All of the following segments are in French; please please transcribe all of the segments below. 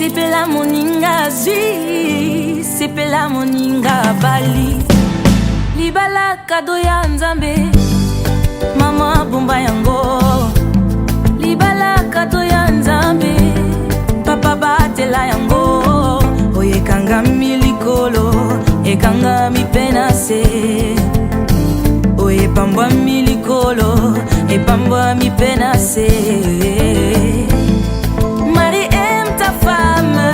Sepela moninga zwi, sepela moninga bali. Libala kado ya Nzambe, mama bumba yango. Libala kado ya Nzambe, papa batela yango. Oye kanga milikolo, ekanga mi penase. Oye pambwa milikolo, epambwa mi penase. Marie aime ta femme,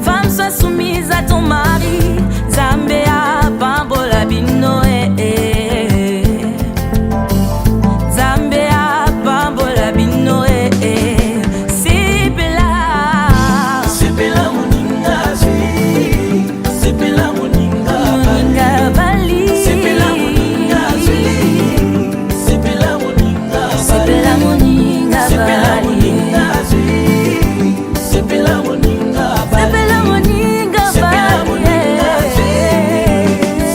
femme sois soumise à ton mari. Zambea pambola bino Zambea pambola bino Sepela, sepela moninga zwi, sepela moninga bali. sepela moninga zwi, sepela moninga Sepela moninga sepela bali. moninga zwi, sepela moninga Sepela moninga bali.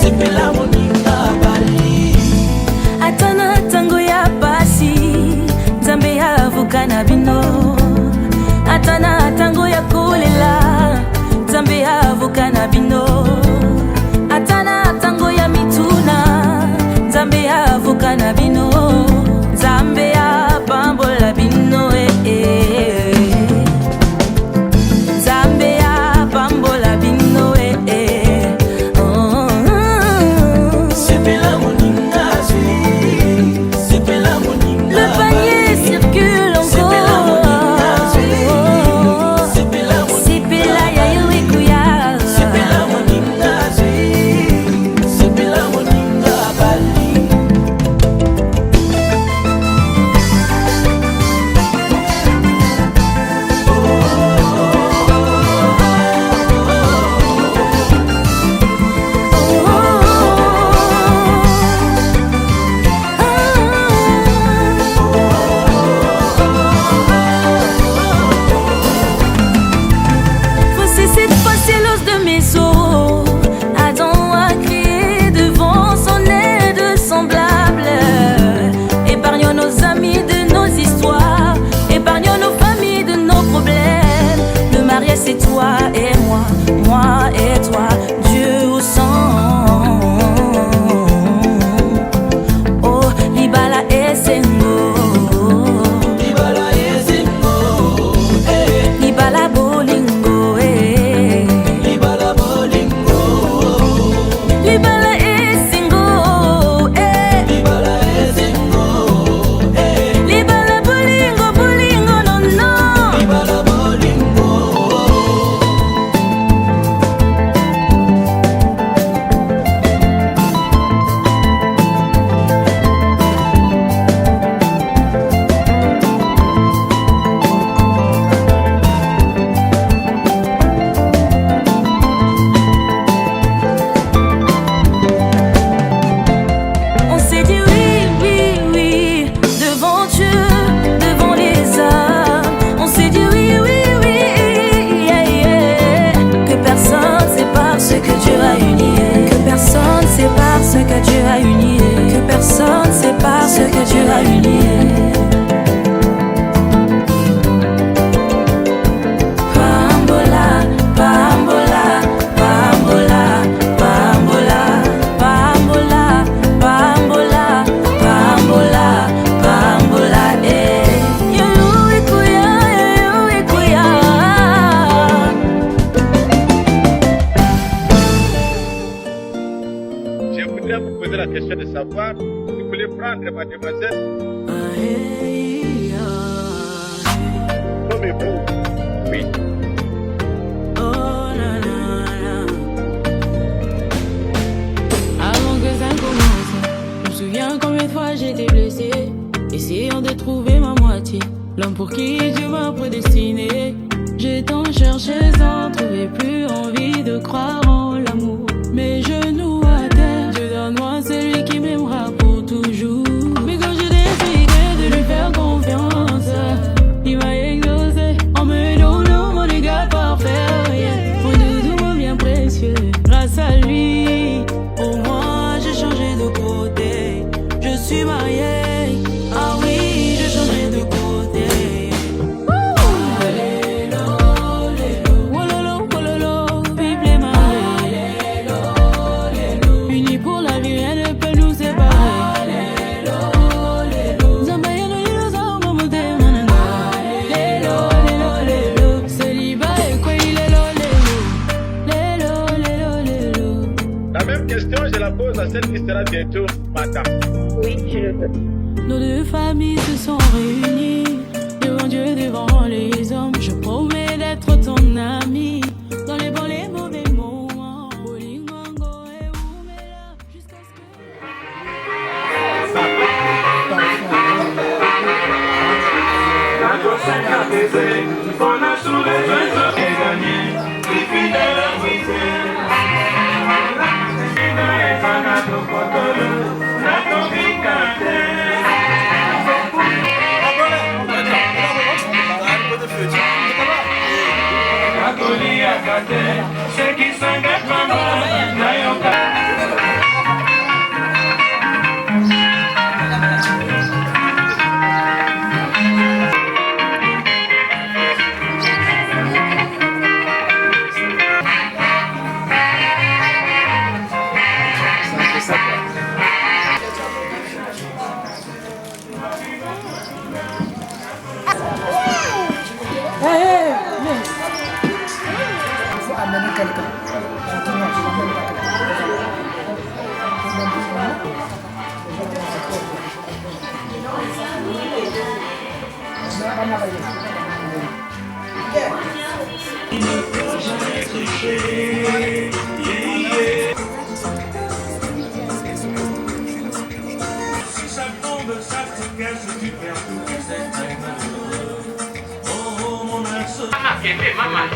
sepela moninga bali. Atana tango ya pasi, Nzambe ya vukana bino. Atana tango ya kolela, Nzambe ya vukana bino. Atana tango ya mituna, Nzambe ya vukana bino. Nzambe ya pambola bino Nzambe ya pambola bino oh. Sepela moninga zwi, sepela moninga Le panier circule sepela moninga zwi, encore. sepela Sepela ya yuikuya. sepela moninga zwi, sepela moninga bali. Faut cesser de passer l'os de mes os. Adam a crié devant son aide semblable. Épargnons nos amis de nos histoires, épargnons nos familles de nos problèmes. Le mariage c'est toi et moi et toi, Dieu au sang. Oh, libala esengo, Libala yezingo, libala bolingo, libala bolingo, libala esengo, libala yezingo, libala bolingo, bolingo, non, non. libala bolingo. On s'est dit oui, oui, oui, devant Dieu, devant les hommes. On s'est dit oui, oui, oui, yeah, yeah. Que personne sépare ce que Dieu a uni. Que personne sépare ce que Dieu a uni. Que personne sépare ce que Dieu a uni. Pambola, pambola, pambola, pambola, pambola, pambola, pambola, pambola, yo ikuya, yo ikuya. Je voudrais vous poser la question de savoir si vous voulez prendre mademoiselle comme époux. Oui. Avant que ça commence, je me souviens combien de fois j'ai été blessée, essayant de trouver ma moitié, l'homme pour qui Dieu m'a prédestiné. J'ai tant cherché sans trouver, plus envie de croire en l'amour. Mes genoux à terre, Dieu donne-moi celui qui m'aimera pour toujours. Mais quand j'ai décidé de lui faire confiance, il m'a exaucé en me donnant mon égard parfait, yeah. Mon doudou, mon bien précieux, grâce à lui, pour moi j'ai changé de côté. Je suis mariée, ah oui, j'ai changé de côté. Alléluia. la scène qui sera bientôt madame. Oui, je le veux. Nos deux familles se sont réunies devant Dieu, devant les hommes. Je promets d'être ton ami dans les bons, les mauvais moments. Bolingongo et Oumela, jusqu'à ce que... On a sous les yeux et gagné, les fidèles à ceux qui s'engagent si ça tombe, ça se casse, tu perds tout, c'est très malheureux. Oh, mon axe. Maman.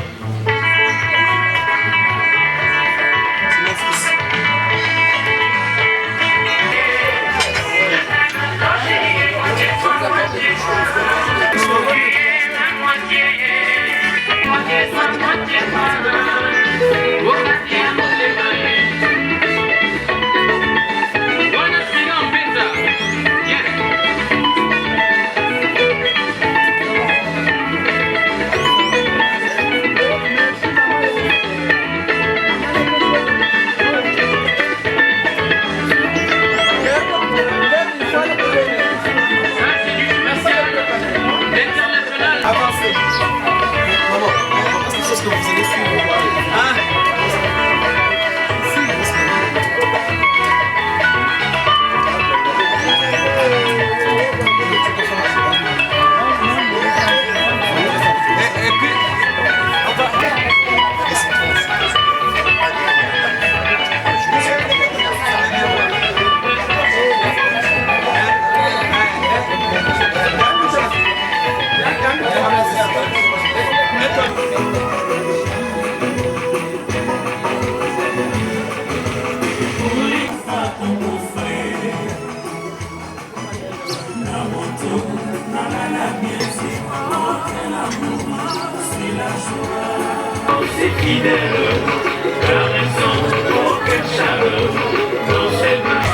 C'est fidèle, la raison, aucune chaleur, dans cette main.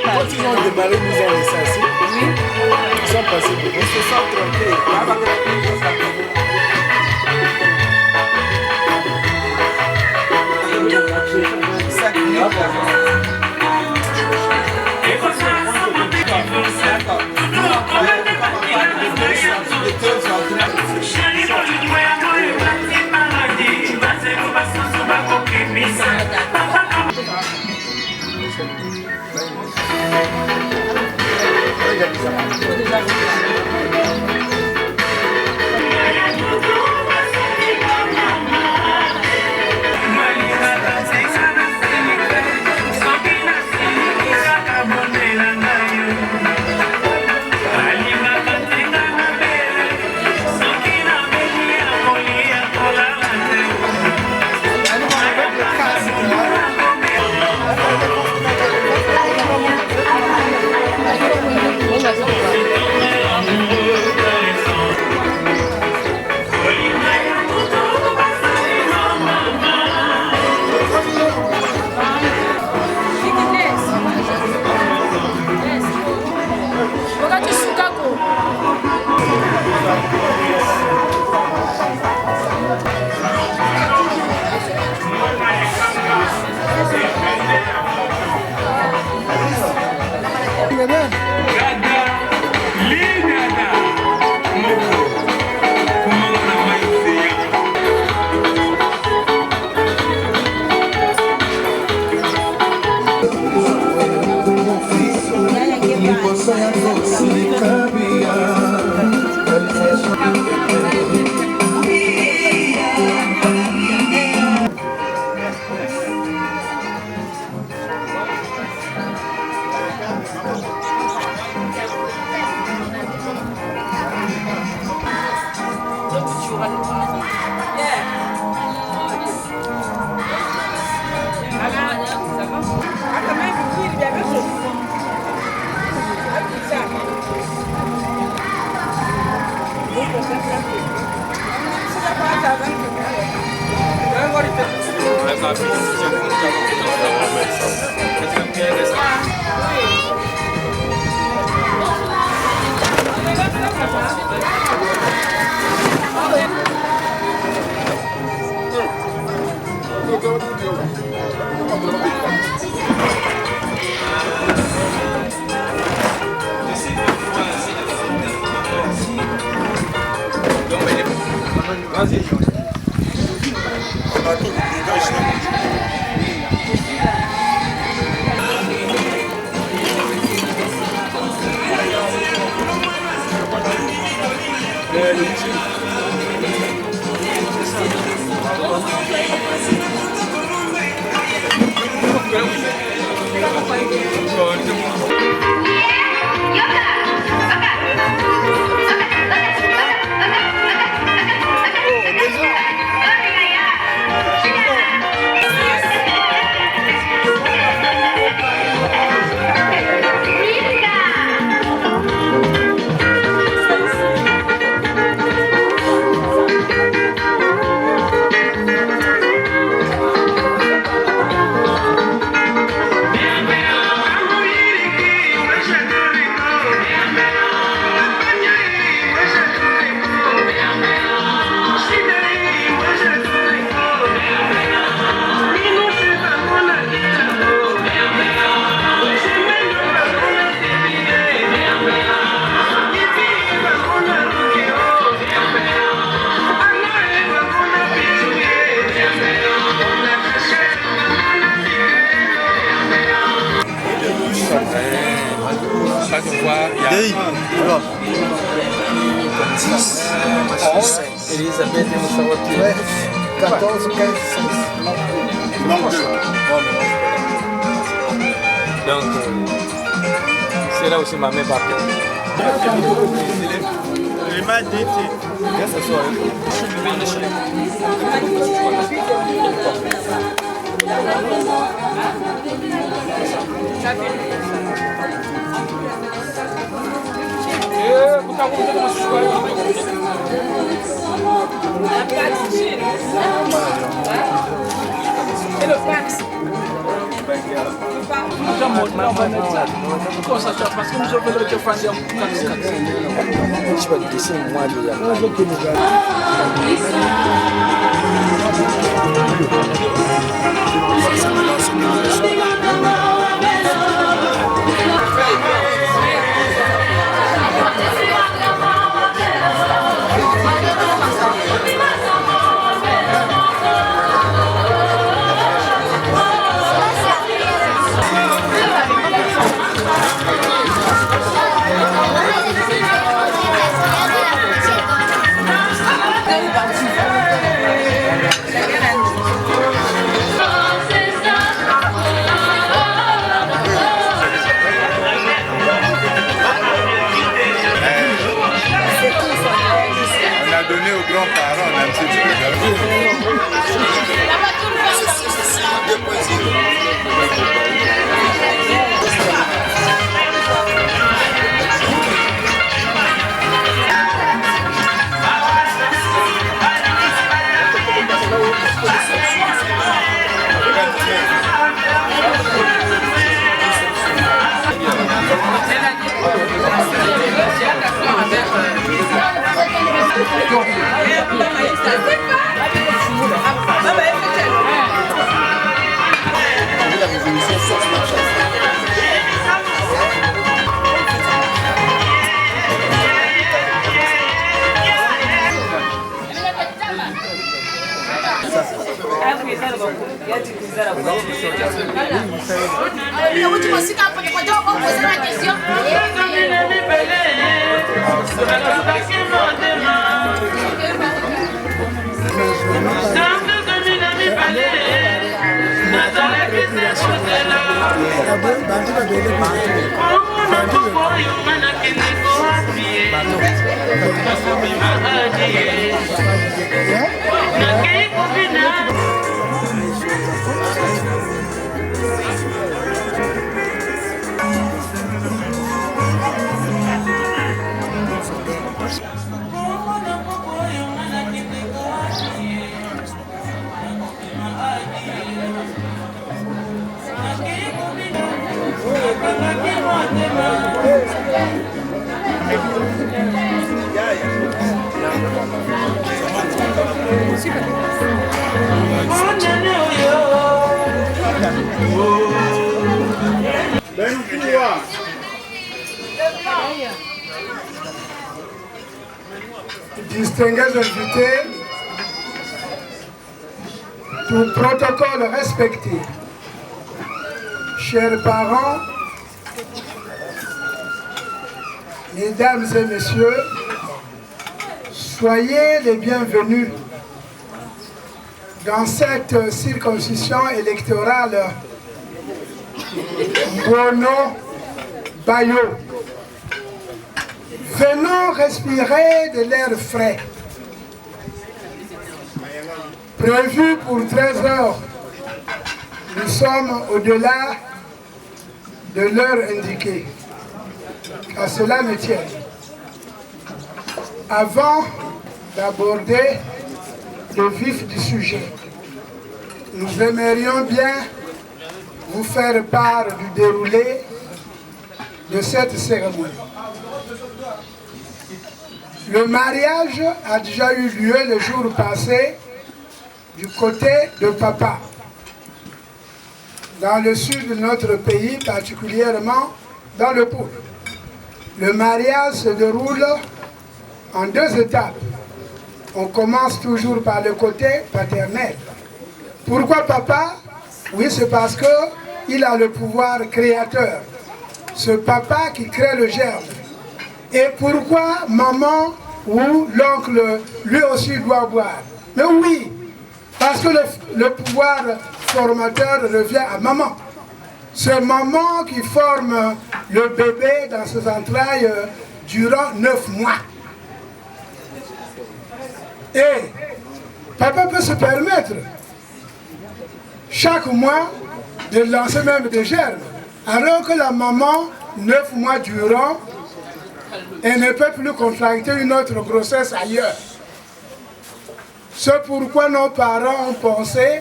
Quand ils ont démarré, nous avons laissé assis. Ils sont passés pour nous. Ils se sont trompés. Elisabeth, 14, 15, 16. Donc, c'est là aussi ma mère part. Il m'a dit. Donner aux grands-parents un petit peu. Bantu Distingués invités, tout protocole respecté. Chers parents, mesdames et messieurs, soyez les bienvenus dans cette circonscription électorale Bono-Bayo. Venons respirer de l'air frais. Prévu pour 13 heures, nous sommes au-delà de l'heure indiquée. À cela ne tient. Avant d'aborder le vif du sujet, nous aimerions bien vous faire part du déroulé de cette cérémonie. Le mariage a déjà eu lieu le jour passé du côté de papa, dans le sud de notre pays, particulièrement dans le Pôle. Le mariage se déroule en 2 étapes. On commence toujours par le côté paternel. Pourquoi papa? Oui, c'est parce qu'il a le pouvoir créateur. Ce papa qui crée le germe. Et pourquoi maman ou l'oncle, lui aussi doit boire? Mais oui, parce que le pouvoir formateur revient à maman. C'est maman qui forme le bébé dans ses entrailles durant 9 mois. Et papa peut se permettre chaque mois de lancer même des germes, alors que la maman, 9 mois durant, elle ne peut plus contracter une autre grossesse ailleurs. C'est pourquoi nos parents ont pensé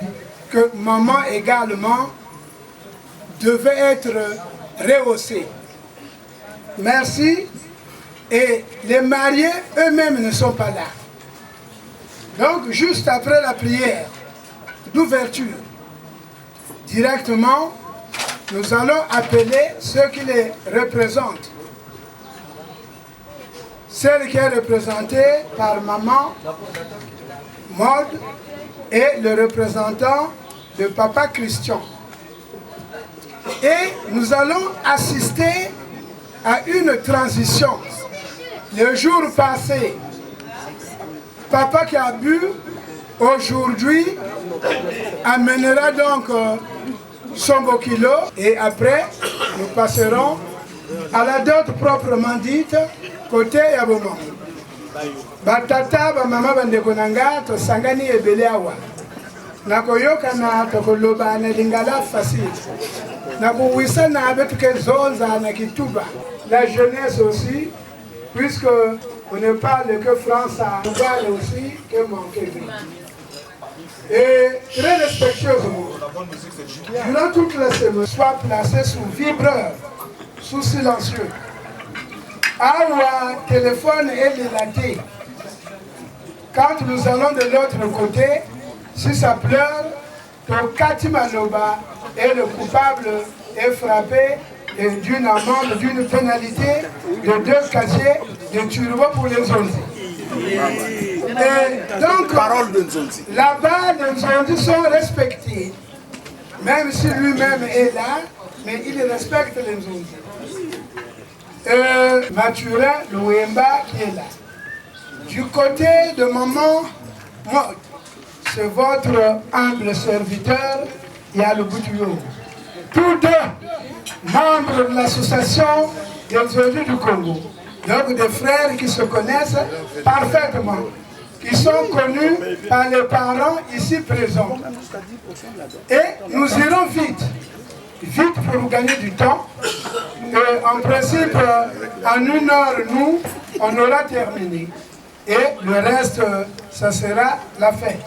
que maman également devait être rehaussée. Merci. Et les mariés eux-mêmes ne sont pas là. Donc, juste après la prière d'ouverture, directement, nous allons appeler ceux qui les représentent. Celle qui est représentée par maman Maud et le représentant de papa Christian. Et nous allons assister à une transition. Le jour passé, papa qui a bu, aujourd'hui, amènera donc son beau kilo. Et après, nous passerons à la dot proprement dite, côté Yabomo. Batata, mama bandeko nanga, to sangani ebele awa. Nakoyoka na tokoloba na lingala facile. Nakouwisa na abetuke zonza na kituba. La jeunesse aussi, puisque on ne parle que français, on parle aussi que manquer. Et très respectueusement, durant toute la semaine, soit placé sous vibreur, sous silencieux. Awa, téléphone et l'élaté. Quand nous allons de l'autre côté, si ça pleure, ton Katimanoba et le coupable est frappé d'une amende, d'une pénalité de 2 casiers de turbo pour les Nzonzi. Et donc, là-bas, les Nzonzi sont respectés, même si lui-même est là, mais il respecte les Nzonzi. Mathurin Louemba qui est là. Du côté de maman Maud, c'est votre humble serviteur Yalubutouyo. Tous deux membres de l'association des Nzonzi du Congo, Donc des frères qui se connaissent parfaitement, qui sont connus par les parents ici présents. Et nous irons vite pour gagner du temps. Et en principe, en 1 heure, nous, on aura terminé. Et le reste, ça sera la fête.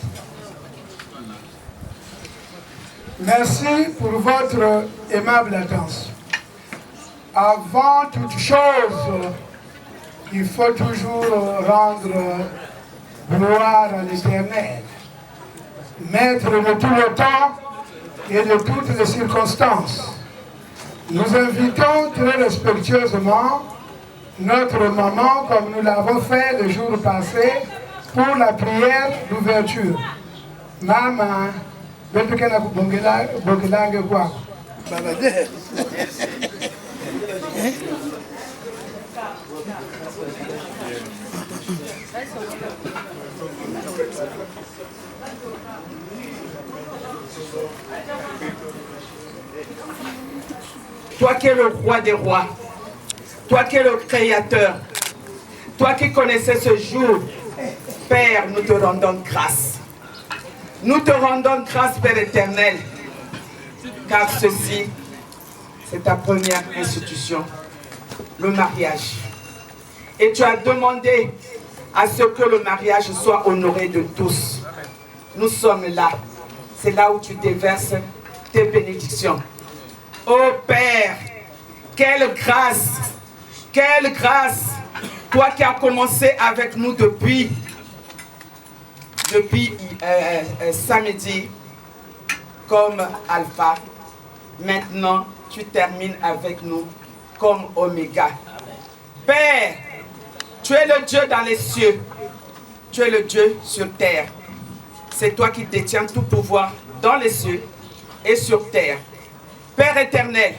Merci pour votre aimable attention. Avant toute chose, il faut toujours rendre gloire à l'Éternel, maître de tout le temps et de toutes les circonstances. Nous invitons très respectueusement notre maman, comme nous l'avons fait le jour passé, pour la prière d'ouverture. Maman, toi qui es le roi des rois, toi qui es le créateur, toi qui connaissais ce jour, Père, nous te rendons grâce. Nous te rendons grâce, Père éternel, car ceci, c'est ta première institution, le mariage. Et tu as demandé à ce que le mariage soit honoré de tous. Nous sommes là. C'est là où tu déverses tes bénédictions. Oh Père, quelle grâce, toi qui as commencé avec nous depuis samedi comme Alpha, maintenant tu termines avec nous comme Oméga. Père, tu es le Dieu dans les cieux, tu es le Dieu sur terre. C'est toi qui détiens tout pouvoir dans les cieux et sur terre. Père éternel,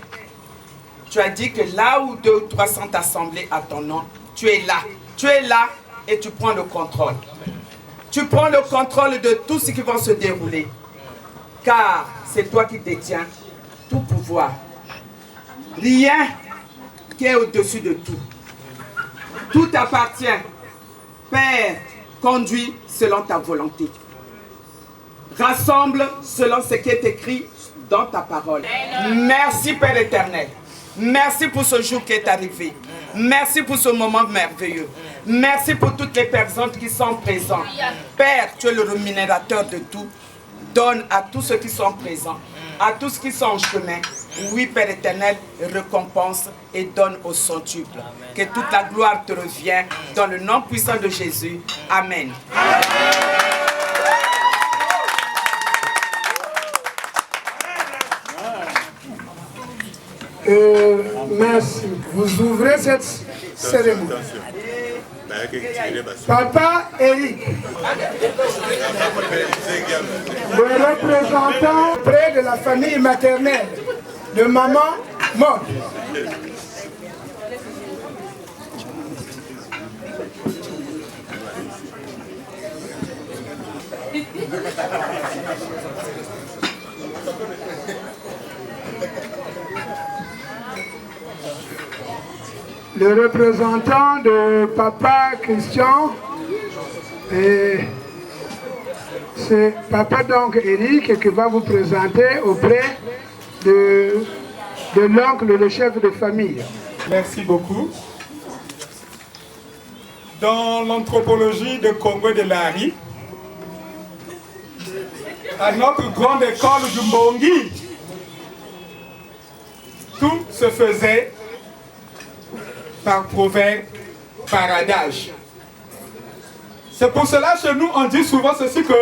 tu as dit que là où 2 ou 3 sont assemblés à ton nom, tu es là. Tu es là et tu prends le contrôle. Tu prends le contrôle de tout ce qui va se dérouler. Car c'est toi qui détiens tout pouvoir. Rien qui est au-dessus de tout. Tout appartient. Père, conduis selon ta volonté. Rassemble selon ce qui est écrit dans ta parole. Merci Père éternel. Merci pour ce jour qui est arrivé. Merci pour ce moment merveilleux. Merci pour toutes les personnes qui sont présentes. Père, tu es le rémunérateur de tout. Donne à tous ceux qui sont présents, à tous ceux qui sont en chemin. Oui, Père éternel, récompense et donne au centuple. Que toute la gloire te revienne dans le nom puissant de Jésus. Amen. Merci. Vous ouvrez cette cérémonie. Papa Eric, le représentant près de la famille maternelle de maman Maud. Le représentant de Papa Christian, et c'est Papa donc Eric qui va vous présenter auprès de l'oncle, le chef de famille. Merci beaucoup. Dans l'anthropologie de Congo de Lari, à notre grande école du Mbongi, tout se faisait par proverbe, par adage. C'est pour cela chez nous on dit souvent ceci que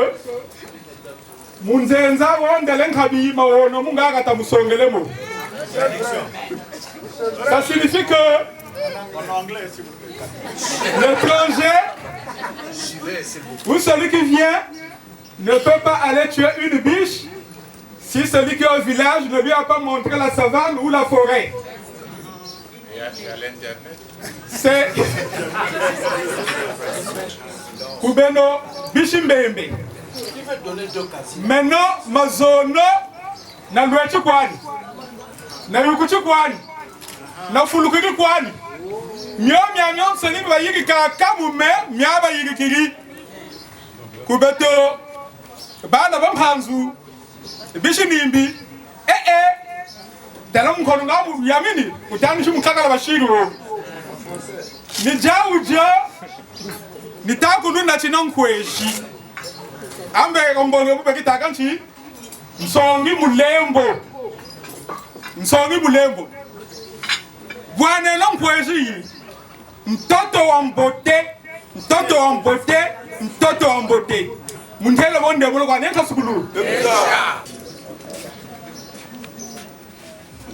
ça signifie que l'étranger ou celui qui vient ne peut pas aller tuer une biche si celui qui est au village ne lui a pas montré la savane ou la forêt. C'est Kubeno Bishimbembe. Maintenant, Mazono, na Luechi Kwani, na Yukuchi Kwani, na Fulukuki Kwani, Mio mianyon seni ba yiri ka kamume miaba yiri kiri. Kubeto bana bampanzu bishinimbi dalam kono ngamu yamini utani shumu kakala bashiru. Ni jawujo ni takunu na chinankweshi. Ambe ombonge bubeki takanchi Nsongi mulembo Bwana nankweshi mtoto wa mbote Mundele bonde bolo kwa neka sukulu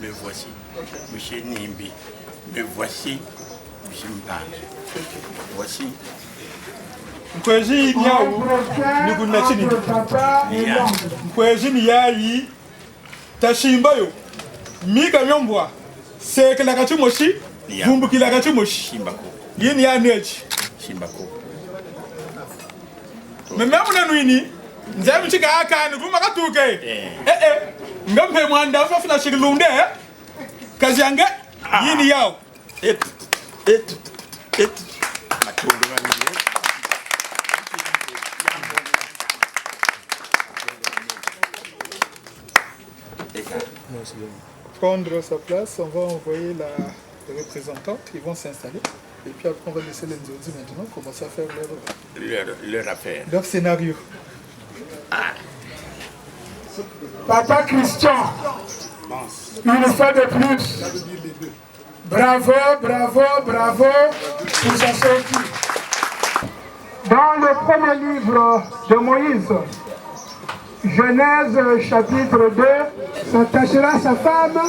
Me voici Monsieur Nimbi me voici Monsieur Mbane voici Mkweji nyawu Nikuna chini Mkweji ni yayi Tashimbayo Mika myombwa Seke la kachimoshi Vumbu kila kachimoshi Shimbako Yini ya neji Shimbako Mememu na nuini Nzemu chika haka Nukuma katuke Ngempe mwanda Fafina shikilunde Kazi yange Yini yao Matundu mani Prendre sa place, on va envoyer les représentants qui vont s'installer. Et puis après, on va laisser les Nzodi maintenant commencer à faire leur affaire. Leur scénario. Papa Christian, une fois de plus, bravo pour sa sortie. Dans le premier livre de Moïse, Genèse chapitre 2, s'attachera sa femme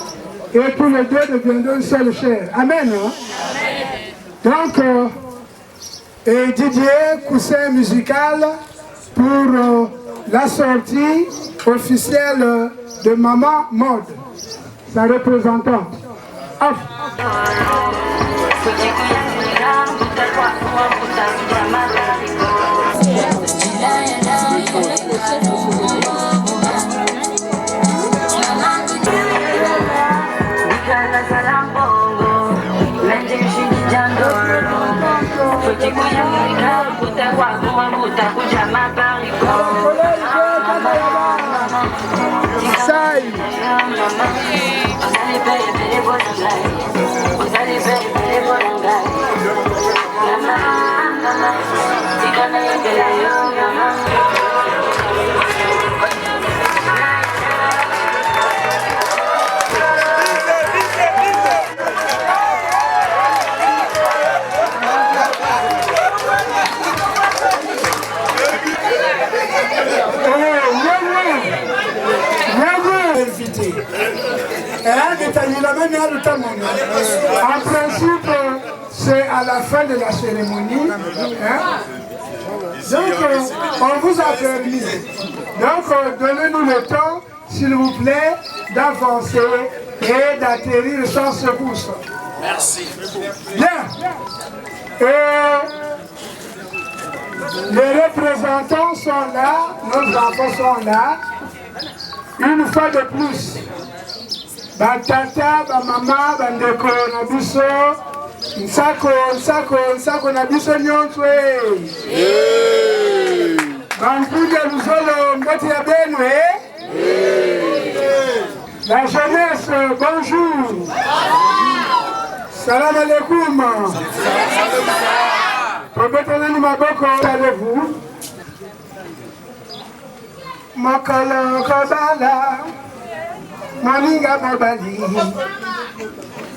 et tous les deux deviendront une seule chair. Amen. Hein? Amen. Donc, Didier, coussin musical pour la sortie officielle de Maman Mode, sa représentante. En principe, c'est à la fin de la cérémonie. Hein? Donc, on vous a permis. Donc, donnez-nous le temps, s'il vous plaît, d'avancer et d'atterrir sans secousse. Merci. Bien. Et les représentants sont là, nos enfants sont là. Une fois de plus. Batata, bamama, bandeko na biso, nsako na biso nyonswe. Bankuja luzolo mboti ya benu, La jeunesse, bonjour. Salam alaikum. Probetanani maboko avec vous. Makala kabala. Maninga mobali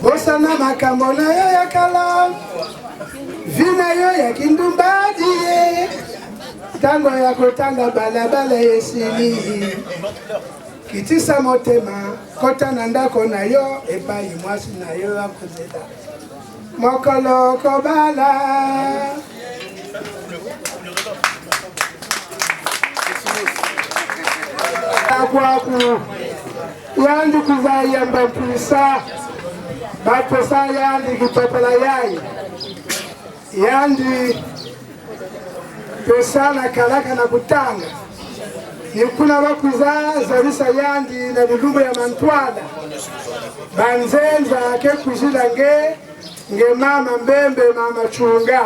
Bosana makambo na yo ya kala Vina yo ya kindumbadi Tango ya kotanga balabala esili Kitisa motema Kota na ndako na yo Epai mwasi na yo akozela Mokolo kobala Akwaku Yandi kuzaya mbapisa Bapesa yandi kitopela yai Yandi Pesa na kalaka na kutanga Nikuna wakuza Zarisa yandi na milumba ya mantwala Banzenza ke kujilange nge mama Mbembe mama Chunga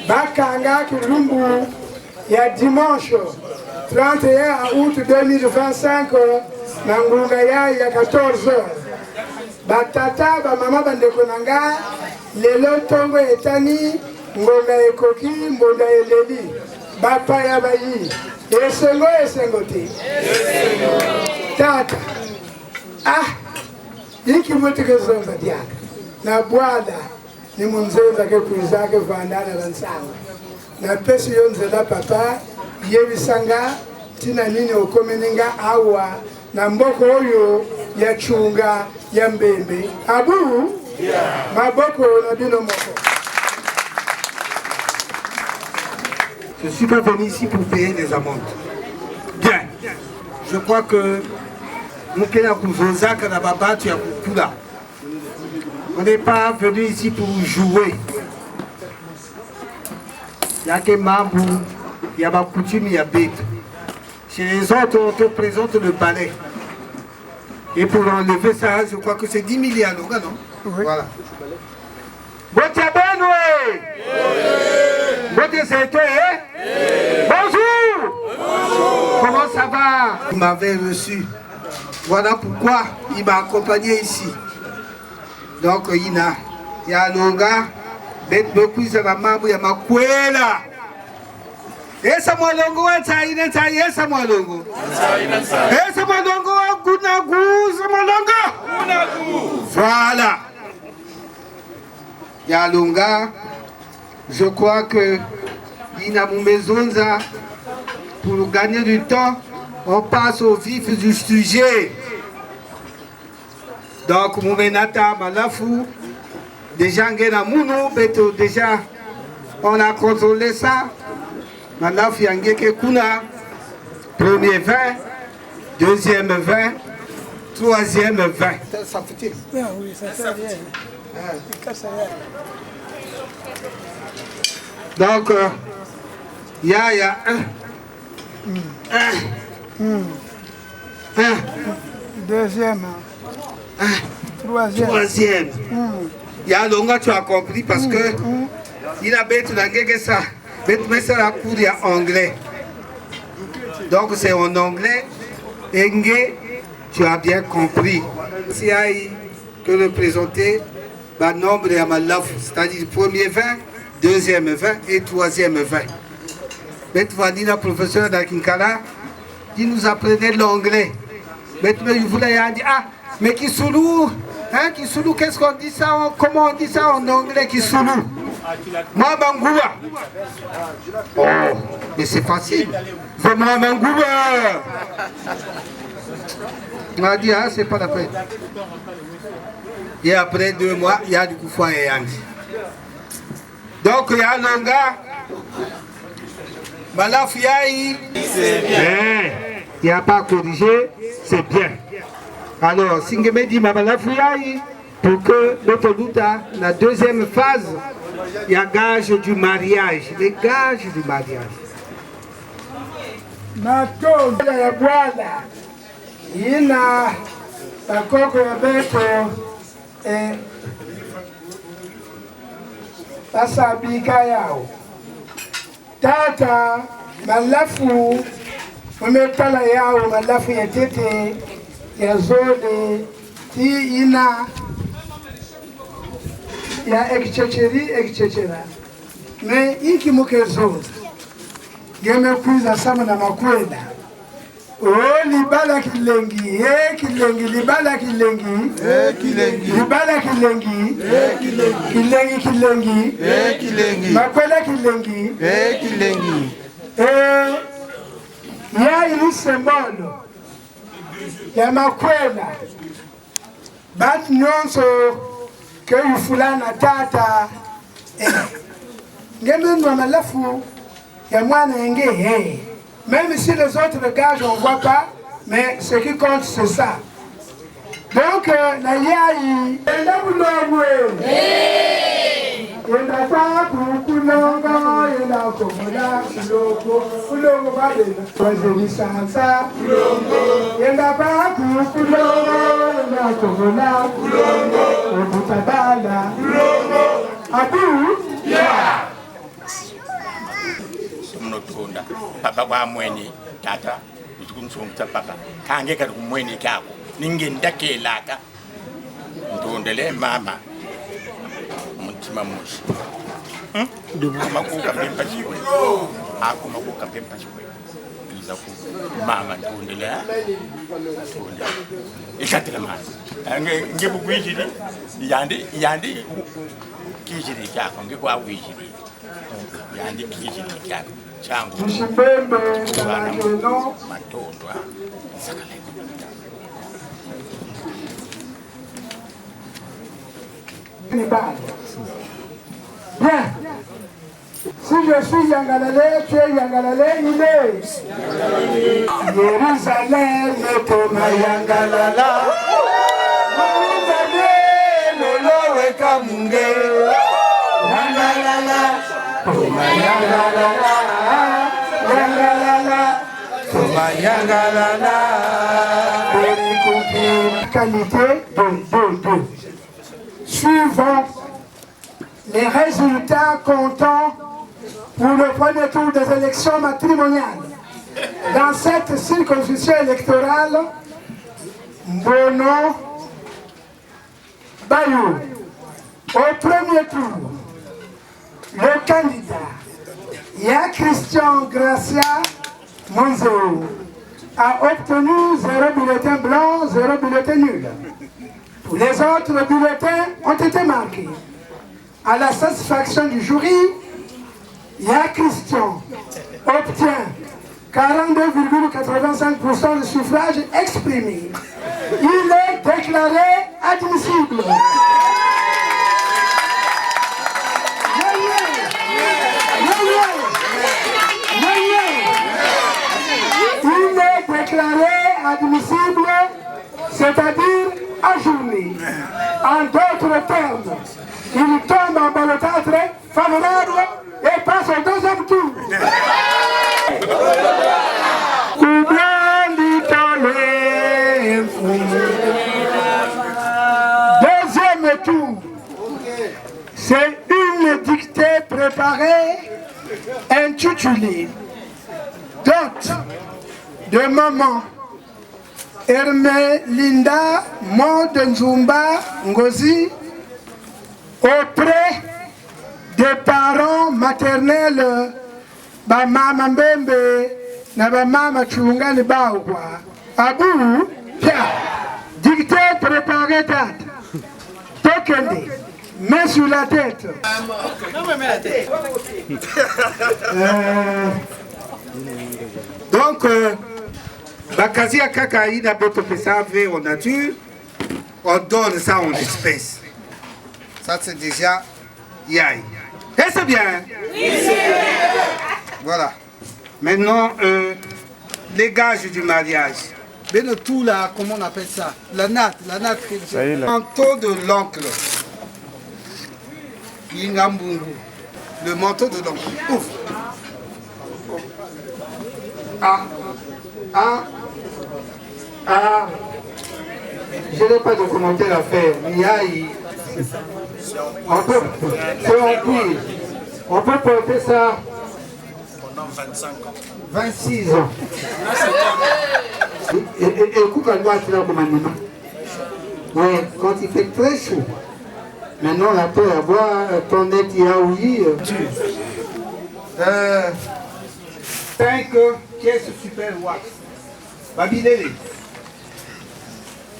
bakanga kilumbu ya dimanche 31 août 2025 na ngunga ya 14h. Batata ba mama bandeko nanga lelo tongo etani ngonga ekoki mbonda eleli bapa ya bayi esengo te tata iki mweteke zomba diaka na bwada ni munzenza ke kuizake vandana lansanga na pesi yonzela papa yebisanga tina nini okomeninga awa na mboko oyo ya Chunga ya Mbembe abu maboko na bino moko. Je ne suis pas venu ici pour payer des amendes. Bien. Je crois que on n'est pas venu ici pour jouer. Il y a que Mambou, il y a ma coutume, il y a bête. Chez les autres, on te présente le balai. Et pour enlever ça, je crois que c'est 10 milliards, non? Oui. Voilà. Bonjour! Comment ça va? Il m'avait reçu. Voilà pourquoi il m'a accompagné ici. Donc, il y a Longa, Bête Bekuisa, la Mambo, il y a Makwela. Et ça m'a longo, et ça m'a longo. Et ça m'a longo, Gunagu, ça m'a longo. Voilà. Il y a Longa. Je crois que il y a mon maison, pour gagner du temps, on passe au vif du sujet. Donc, Moumenata, Malafou, déjà, on a contrôlé ça. Malafou, Yangeke Kuna, premier 20, deuxième 20, troisième 20. Ça fait oui, ça fait bien. Donc, il y a un. Deuxième. Troisième. Il y a Longa, tu as compris, parce que il a bête que ça. Mais ça la cour en anglais. Donc c'est en anglais. Engue, tu as bien compris. Si que représenter le nombre de Malaf, c'est-à-dire premier 20, deuxième 20 et troisième 20. Mais tu vas dire la professeure d'Akinkala, qui nous apprenait l'anglais. Mais il voulait dire, mais Kisoulou, hein, Kisoulou, qu'est-ce qu'on dit ça, comment on dit ça en anglais, Kisoulou? Moi, Bangoua. Oh, mais c'est facile. Vraiment, Bangoua. On a dit, c'est pas la peine. Et après 2 mois, il y a du Koufoua et Yandi. Donc, il y a un gars. Malafiaï, c'est bien. Il n'y a pas corrigé, c'est bien. Alors, Singeme dit Malafiaï, pour que notre Luta, la deuxième phase, il y a gage du mariage, les gages du mariage. Mato ya Bwana ina bakoko ya beto basabika yao tata malafu wametala yao malafu ya tete ya zode ti ina ya ekichechera me iki muke zode geme kuiza sama na makwenda oh libala kilengi kilengi libala kilengi kilengi libala kilengi kilengi kilengi kilengi makwenda kilengi kilengi ya ili sembolo ya makwenda bat nyonso ke ufulana tata ngeme ndo malafu ya mwana yenge même si les autres gages on voit pas, mais ce qui compte c'est ça. Donc na yai enda bulomwe enda pa kuku Fulongo, yenda komoda, fulongo badena. Wazeli sansa, fulongo. Yenda baku, fulongo, yenda komoda, fulongo. Obutabala, fulongo. Abu, yeah. Mnotunda, papa kwa mweni, tata, utukumsumta papa. Kange kadu mweni kako, ningenda kelaka. Ntundele mama. Muntima mushi. Makuka pempa chiwe. Aku makuka pempa chiwe. Iza ku mama ntundele. Ntundele. Ikatela mama. Ngebu kwijiri. Yandi kijiri kyako ngekwa kwijiri. Yandi kijiri kyako. Changu. Mshibembe na ngeno. Matondwa. Sakale. Bien. Si je suis Yangalale, tu es Yangalale, il est. Jérusalem, Toma Yangalala. Jérusalem, Lolo Kamunge. Yangalala, Toma Yangalala. Yangalala, Toma Yangalala. Qualité de. Suivant les résultats comptant pour le premier tour des élections matrimoniales. Dans cette circonscription électorale, Bono Bayou, au premier tour, le candidat Ya Christian Gracia Monzeo a obtenu 0 bulletin blanc, 0 bulletin nul. Tous les autres bulletins ont été marqués. À la satisfaction du jury, Ya Christian obtient 42,85% de suffrages exprimés. Il est déclaré admissible. Il est déclaré admissible, c'est-à-dire ajourné. En d'autres termes, il tombe en ballotage favorable et passe au deuxième tour. Deuxième tour, c'est une dictée préparée intitulée Dot de maman Hermelinda Mondenzumba Ngozi auprès des parents maternels Bamama Mbembe na Bamama Chungani Baoua. Abou, tiens, dictée préparée date. Tokende, main sur la tête. Donc, Bakazi Kakaï n'a pas fait ça en nature, on donne ça en espèces. Ça c'est déjà Yaï. Et c'est bien. Oui, c'est bien. Voilà. Maintenant, les gages du mariage. Mais le tout là, comment on appelle ça? La natte. Le manteau de l'oncle. Yingambungu. Le manteau de l'oncle. Ouf. Je n'ai pas de commentaire à faire. On peut porter ça pendant 25 ans. 26 ans. Écoute à moi qui l'a commandé. Oui, quand il fait très chaud. Maintenant, on peut avoir ton net yaoui. 5 pièces super wax. Babilele.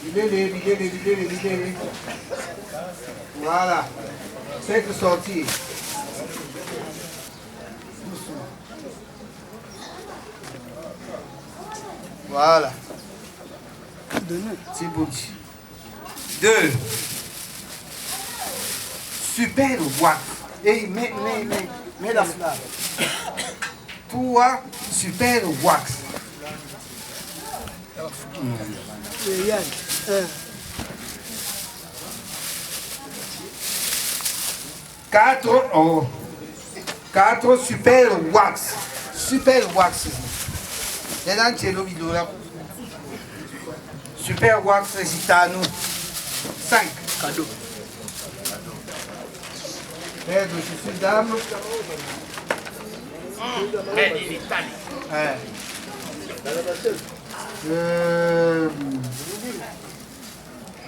Bilele. Voilà. 5 sorties. Voilà. C'est beau. 2. Super wax. Et mets la flamme. 3. Super wax. 4. Oh. 4 super wax. Super wax. Super wax gitanu. 5. Cadeau. Paire de chaussures d'âme. Made in Italy.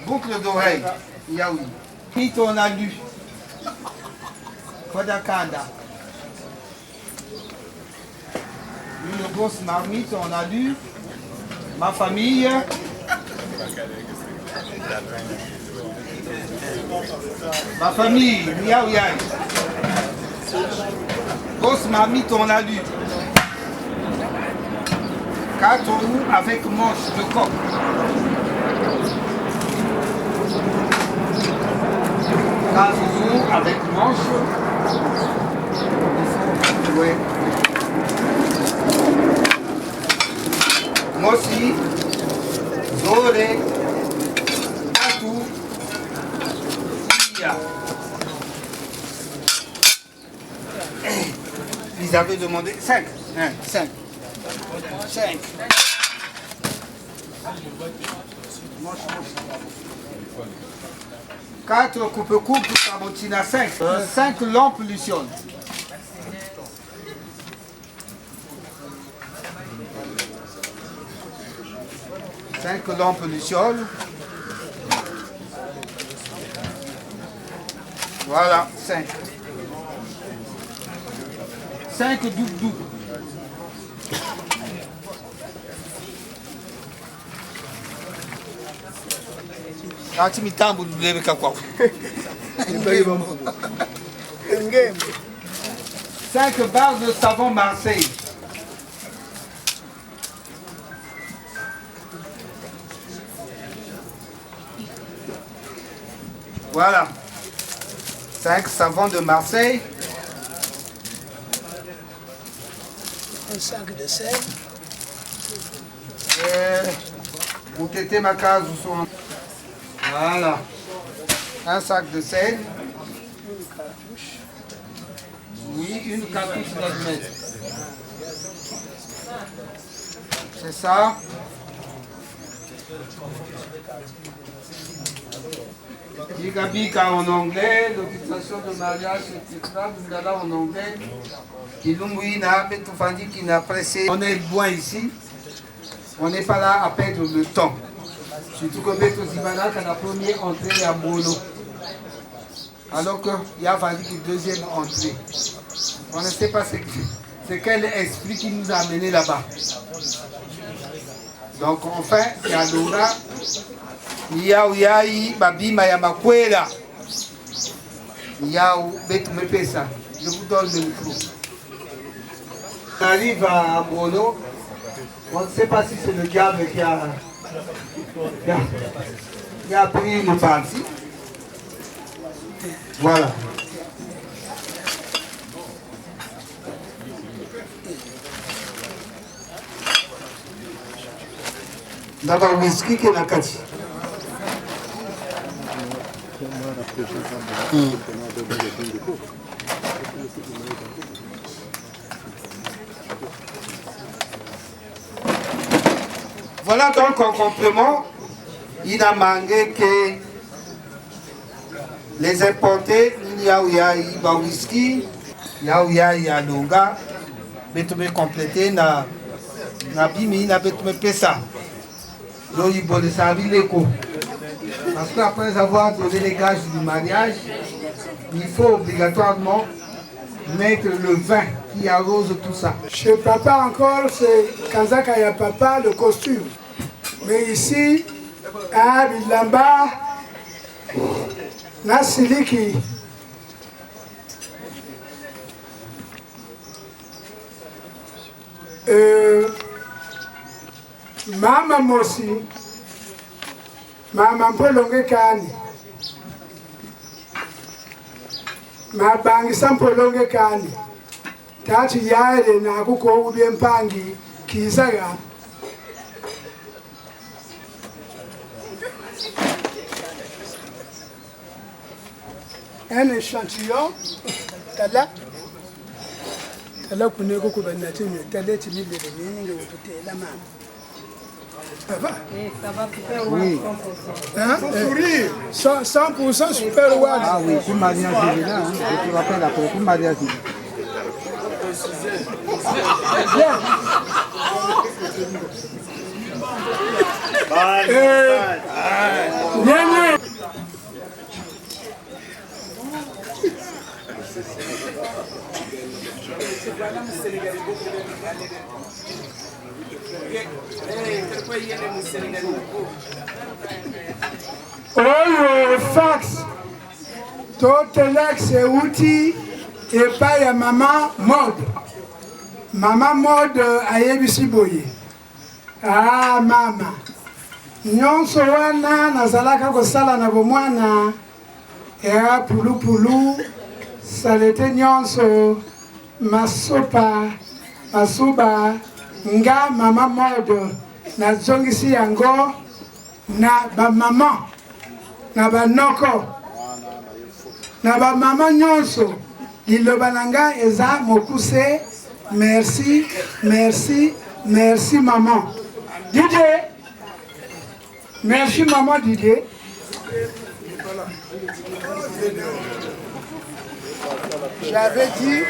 Boucle d'oreille. Yaoui. Vite on a lu. Kodakanda. Une grosse marmite, on a lu. Ma famille. Ma famille, miaou yaï. Grosse marmite, on a lu. 4 roues avec manche de coq. 4 roues avec manche. Ouais. Mosi, Zore, Atou, Iya. Ils avaient demandé 5. 5. 5. 4 coupe-coupe, Sabotina 5. 5 lampes Luciole. 5 lampes Luciole. Voilà, 5. 5 douk-douk. Ati mitambo lulebeka kwako. 5 barres de savon Marseille. Voilà. 5 savons de Marseille. Un sac de sel. Vous tétez ma case ou son. Voilà. Un sac de sel. Oui, une cartouche d'admettre. C'est ça. Bika en anglais, l'autorisation de mariage, etc. Bundala en anglais. On est loin ici. On n'est pas là à perdre le temps. Surtout que Beto Zibana, c'est la première entrée à Mono. Alors qu'il y a vendu une deuxième entrée. On ne sait pas c'est quel esprit qui nous a amenés là-bas. Donc enfin, il y a Laura. Yao Yai, Babima Yamakwela. Yao Beto Mepesa. Je vous donne le micro. On arrive à Mono. On ne sait pas si c'est le diable qui a pris le parti. Voilà. D'abord, whisky qui est la kati. Voilà donc en complément, il a manqué que les importés, il y a whisky, il y a longa, mais tu peux compléter na bimi na betume pesa. Donc il faut le servir l'écho. Parce qu'après avoir donné les gages du mariage, il faut obligatoirement mettre le vin qui arrose tout ça. Chez papa encore, c'est Kanzaka ya papa, le costume. Mais ici, à Bilamba, Nasiliki. Mama Mosi, Mama Mpolonge Kani, Mabangisa Mpolonge Kani, Tati Yaele na kuko ubie mpangi kizaga. Un échantillon, là, là qu'on est beaucoup de nature, tel est il est la main. Ça va? Oui. Hein? Sourire. 100% super watt. Ah oui, pour mariage civil, hein. Je te rappelle après, pour mariage civil. Bien. Oyo fax totelex euti epai ya mama mode. Mama mode ayebisi boye. Ah mama. Nyonso wana nazalaka kosala na bomwana ya pulupulu salete nyonso masuba nga mama mode na zongisi yango na ba mama na ba noko na ba mama nyonso liloba nanga eza mokuse. Merci, merci, merci maman. Didier. Merci maman Didier. J'avais dit.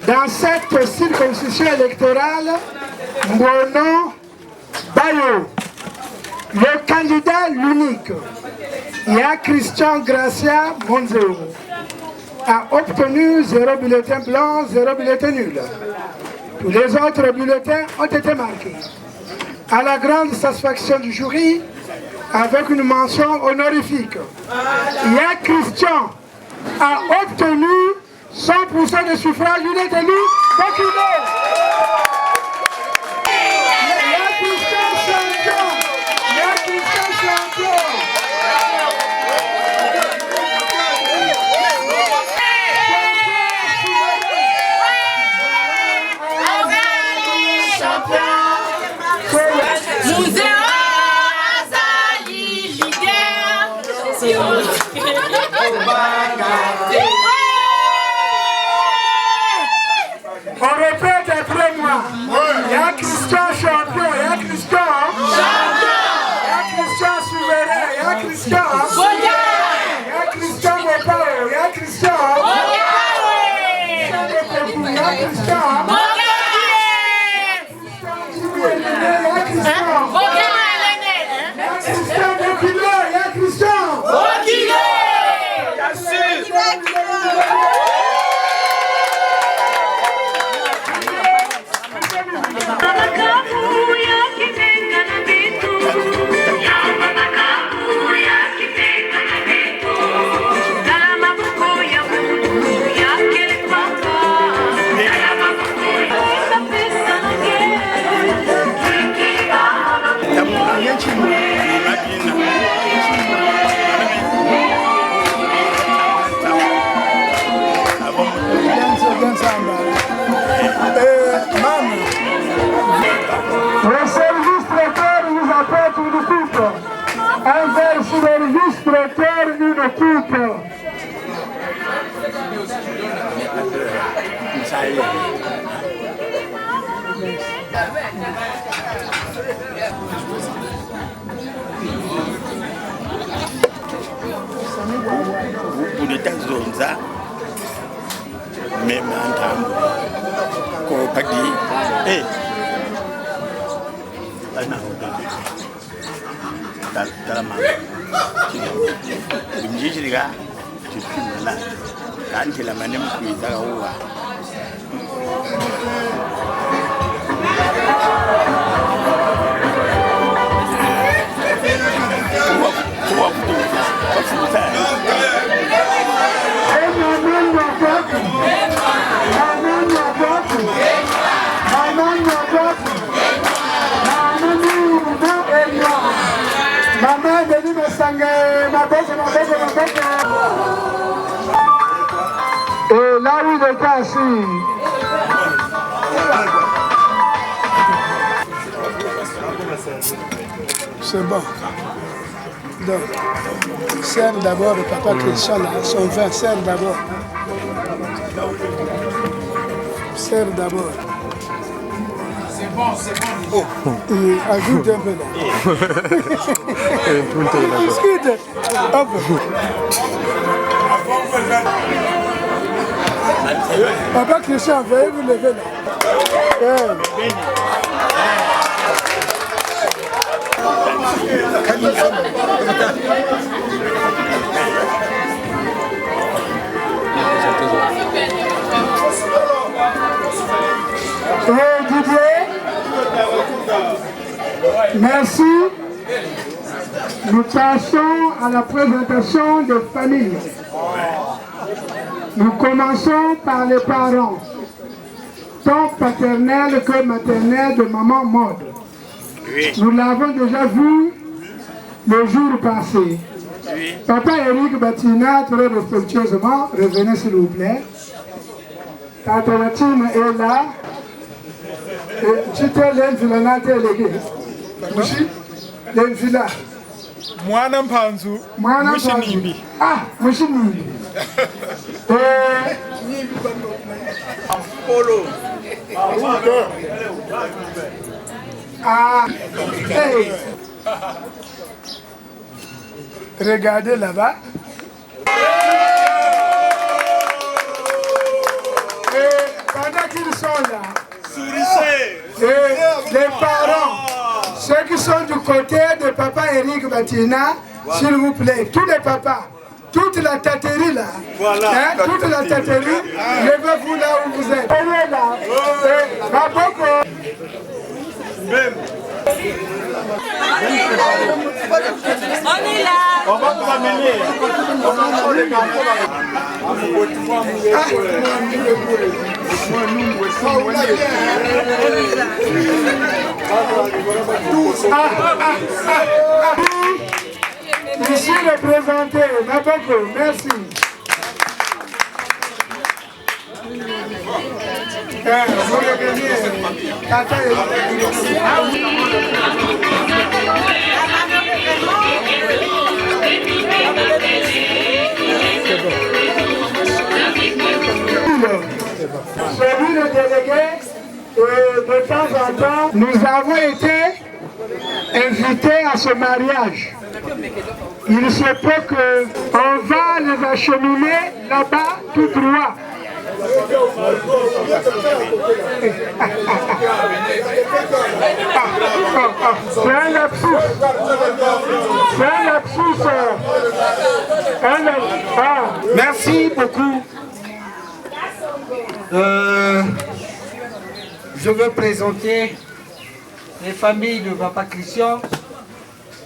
Dans cette circonscription électorale, Mbono Bayo, le candidat l'unique, il y a Christian Gracia Monzeo, a obtenu 0 bulletin blanc, 0 bulletin nul. Tous les autres bulletins ont été marqués. À la grande satisfaction du jury, avec une mention honorifique, il y a Christian a obtenu 100% de suffrage, il est élu procureur. Il y a Christian champion. Il y a Christian champion. On répète après moi. Il y a Christian champion, il y a Christian. Il y a Christian souverain, il y a Christian. Il y a Christian Mopao, il y a Christian. Il y a Christian. Le service traiteur nous apporte une coupe. Un verre sur le service traiteur, une coupe. Zonza même entambo ko pagi ana dalam dimjijiriga tukimala kan kila manem kuita huwa Maman, venez me sanger, ma bête. Et là où il était assis. C'est bon. Donc, serre d'abord le papa Christian là, son vin, serre d'abord. Serre d'abord. C'est bon. Oh. Et ajoute un peu là. Discute. Hop. Papa Christian, veuillez vous lever là. Didier, merci. Nous passons à la présentation des familles. Nous commençons par les parents, tant paternels que maternels de maman Maud. Nous l'avons déjà vu le jour passé. Papa Eric Batina, très respectueusement, revenez s'il vous plaît. Tata Latine est là. Tu t'es l'invila légué. L'invila. Mwana Mpanzu. Mwana Mpanzu. Ah, Mouchinimbi. Polo. Ah, hey. Regardez là-bas. Et pendant qu'ils sont là, les parents, ceux qui sont du côté de papa Eric Batina, s'il vous plaît, tous les papas, toute la taterie là, toute la taterie, levez-vous là où vous êtes. On est là. On est là. On va vous amener. Ici représenté, Maboko, merci. Celui le délégué, de temps en temps, nous avons été invités à ce mariage. Il se peut qu'on va les acheminer là-bas tout droit. C'est un lapsus. C'est un lapsus. Merci beaucoup. Je veux présenter les familles de Papa Christian.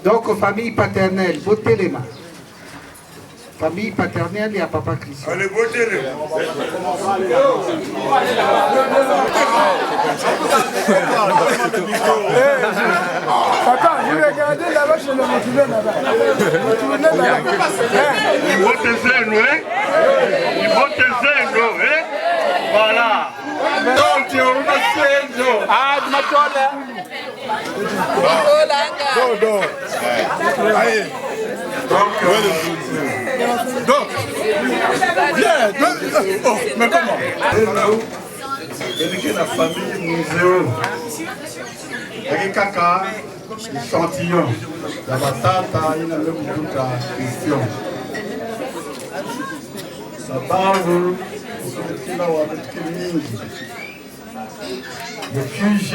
Donc, famille paternelle, votez les mains. Famille paternelle, il y a Papa Christian. Allez, votez les mains. Papa, vous regardez là-bas, je le motive là-bas. Il vote zéro, hein? Il vote zéro, hein? Voilà. Donc, il vote zéro. Ah, tu m'as tourné. Allez. Donc, viens. Oh, mais comment? Délégué la famille Museo. kaka échantillon ya batata ina lokuta question sababu kila wakati mingi le QG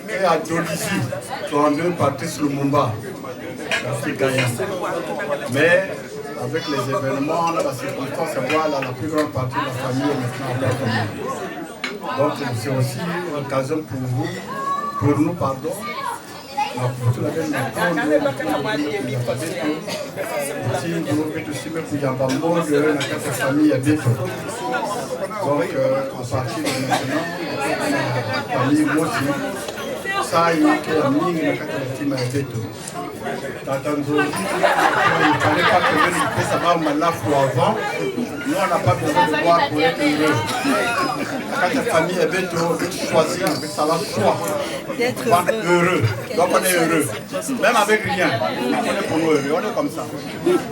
et à Dolisie sont deux Patrice Lumumba mais avec les événements, la circonstance, voilà, la plus grande partie de la famille est maintenant en donc c'est aussi une occasion pour nous, pardon, pour la famille donc à partir de maintenant, la famille aussi, ça y est, la Tatanzo, il ne fallait pas que je fasse savoir Malafou avant. Nous, on n'a pas besoin de voir pour être heureux. Quand ta famille est bête, tu choisis, ça va choix. D'être heureux. Donc on est heureux. Même avec rien. On est pour nous heureux. On est comme ça.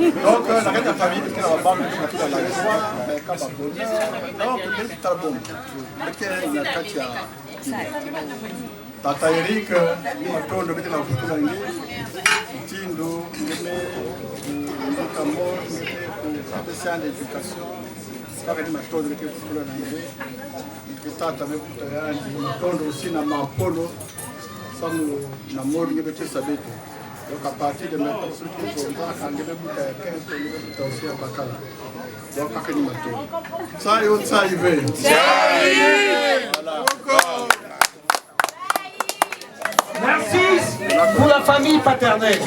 Donc, quand ta famille est dans la bande, tu as la joie, quand tu as bonheur. Donc, tu as bon. Tata Eric, matondo bete na kutu nangi, tindo, neme, kamo, spécial d'éducation, pas que matondo bete kutu nangi, tata me kutu yangi, matondo aussi na mapolo, samu na mori bete sabete. Donc à partir de maintenant, ceux qui sont là, quand ils veulent 15, ils veulent aussi à Bakala. Donc à quel matondo. Ça y est, ça y va. Voilà. Merci pour la famille paternelle.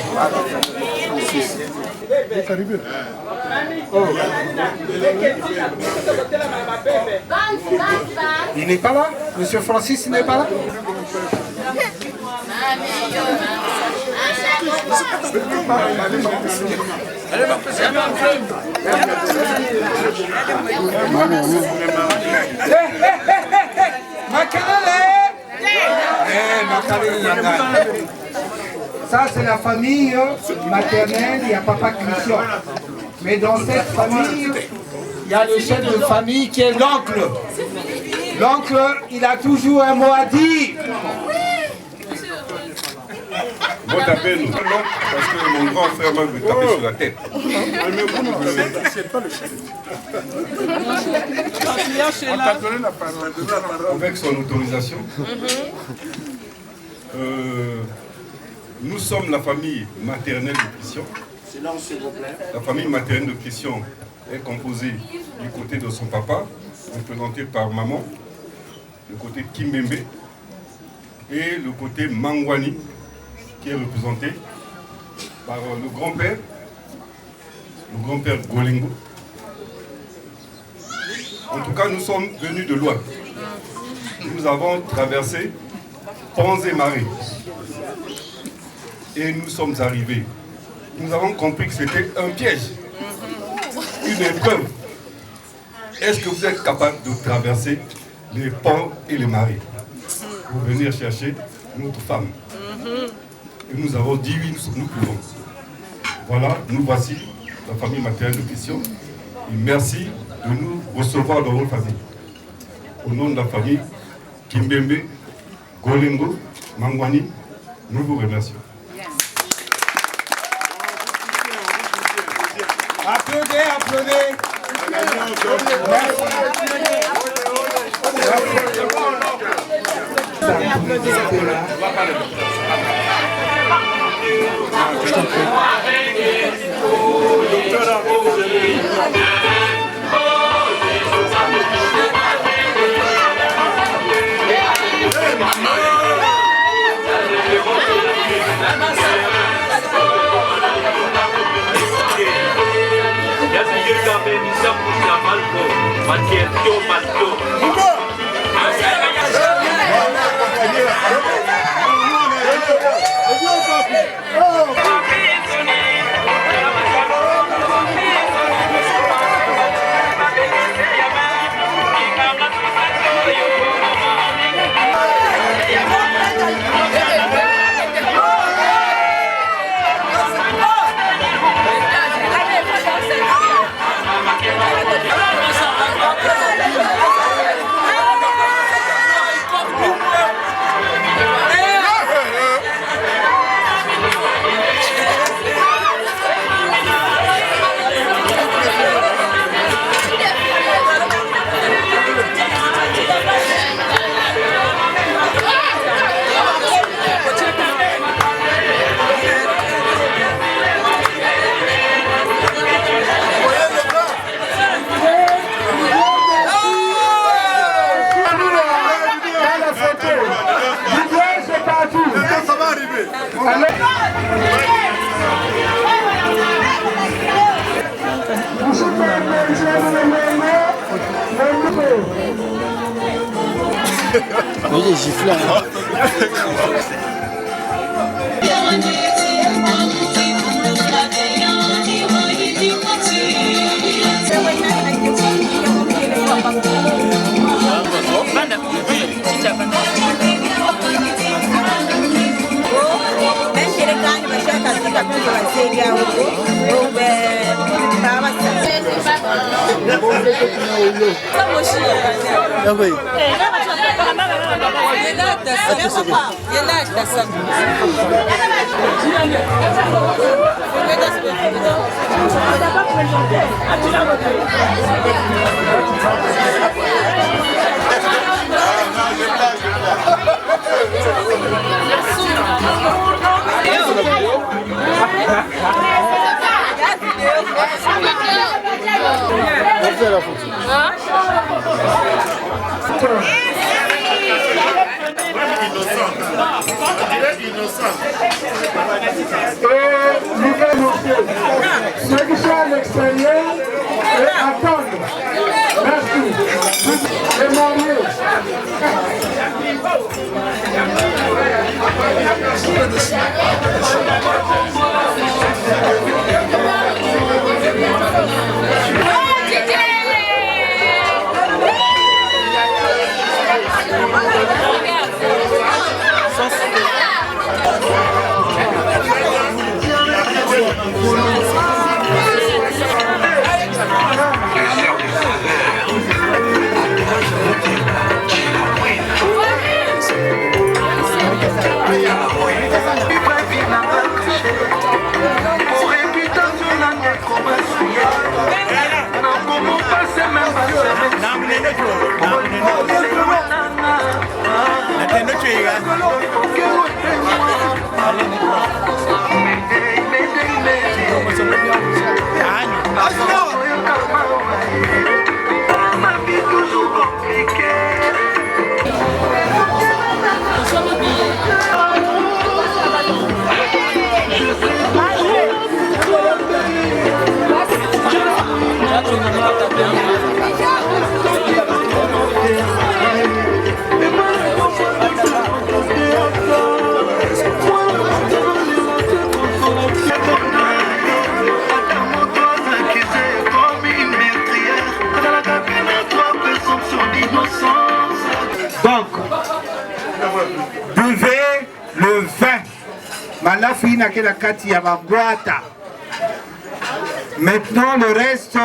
Oh. Il n'est pas là? Monsieur Francis n'est pas là? Ça c'est la famille maternelle, il y a papa Christian. Mais dans cette famille, il y a le chef de famille qui est l'oncle. L'oncle, il a toujours un mot à dire. Vous tapez nous, parce que mon grand frère m'a tapé sur la tête. Mais vous ne pas le chef. On t'a donné la parole. Avec son autorisation, nous sommes la famille maternelle de Christian. Silence, s'il vous plaît. La famille maternelle de Christian est composée du côté de son papa, représenté par maman, le côté Kimbembe, et le côté Mangwani, qui est représenté par le grand-père Golingo. En tout cas, nous sommes venus de loin. Nous avons traversé ponts et marées. Et nous sommes arrivés. Nous avons compris que c'était un piège, une épreuve. Est-ce que vous êtes capable de traverser les ponts et les marées pour venir chercher notre femme? Et nous avons dit oui, nous pouvons. Voilà, nous voici, la famille maternelle de Christian. Et merci de nous recevoir dans votre famille. Au nom de la famille Kimbembe, Golingo, Mangwani, nous vous remercions. Applaudez, applaudez. est giflé. Ceux qui sont à l'extérieur attendent. Merci. Les mariés. Donc, buvez le vin. Malafi n'a que la kati ya bagwata. Maintenant, le reste,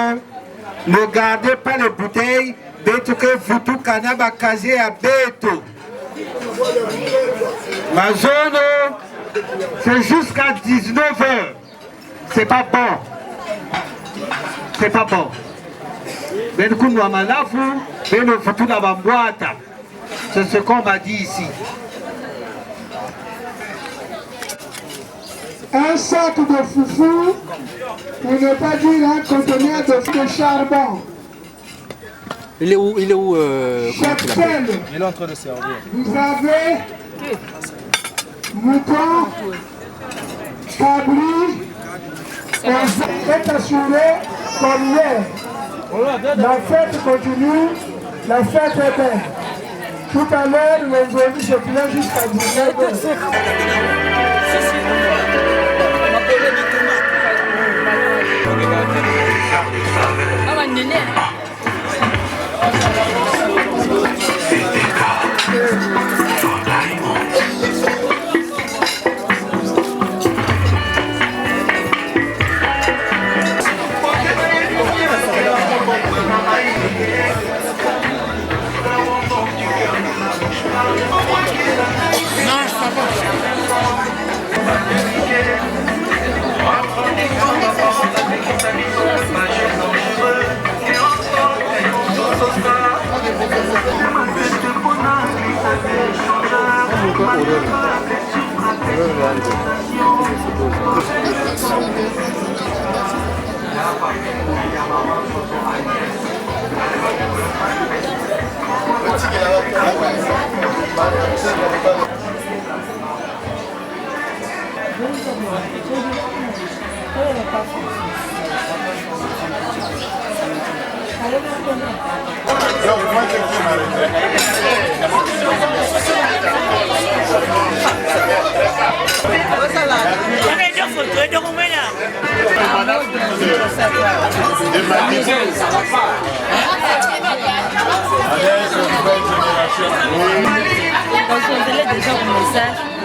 ne gardez pas les bouteilles. Beto que futu kanaba kaze à beto. Ma zone, c'est jusqu'à 19h. C'est pas bon. C'est pas bon. Ben kunwa malafu, ben le futu na bagwata. C'est ce qu'on m'a dit ici. Un sac de foufou, pour ne pas dire un conteneur de charbon. Il est où Il est en train de servir. Vous avez mouton, cabri, est assuré comme hier. La fête continue, la fête est belle. Tout à l'heure, les amis se plaignent jusqu'à 19h. Non, moi, déjà au message.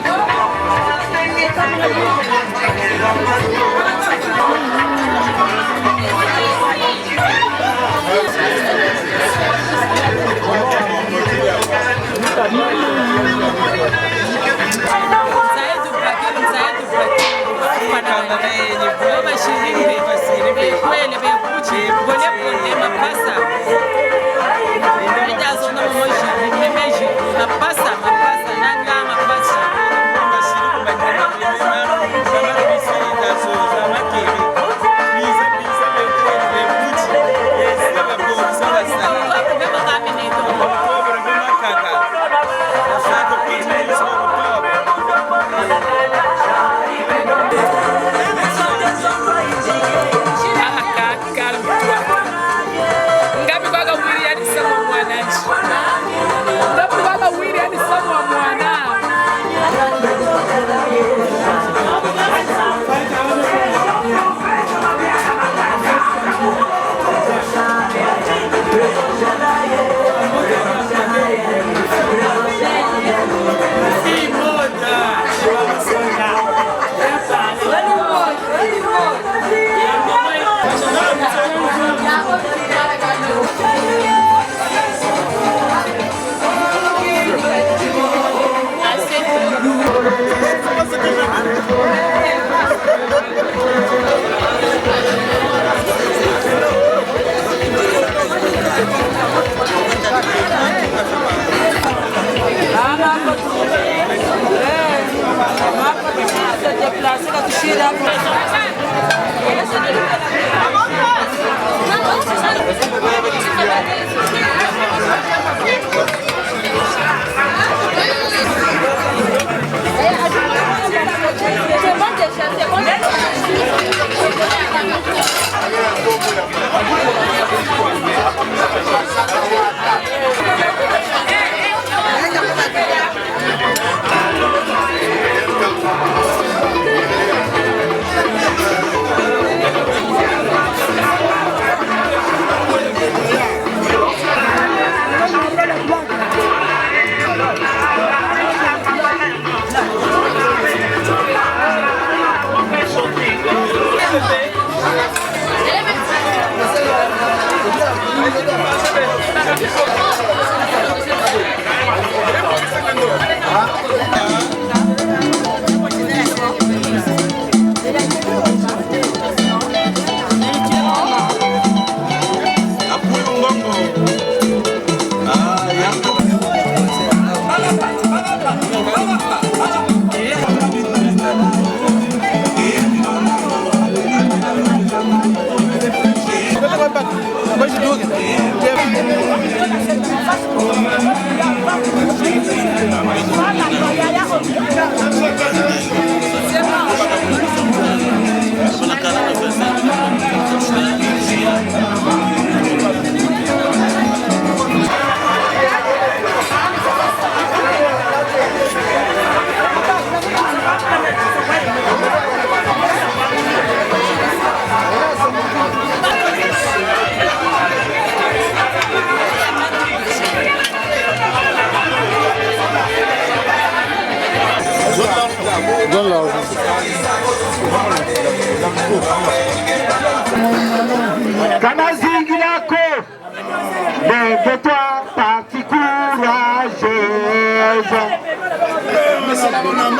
Kanazingi yako lève-toi parti courageuse. Sakina,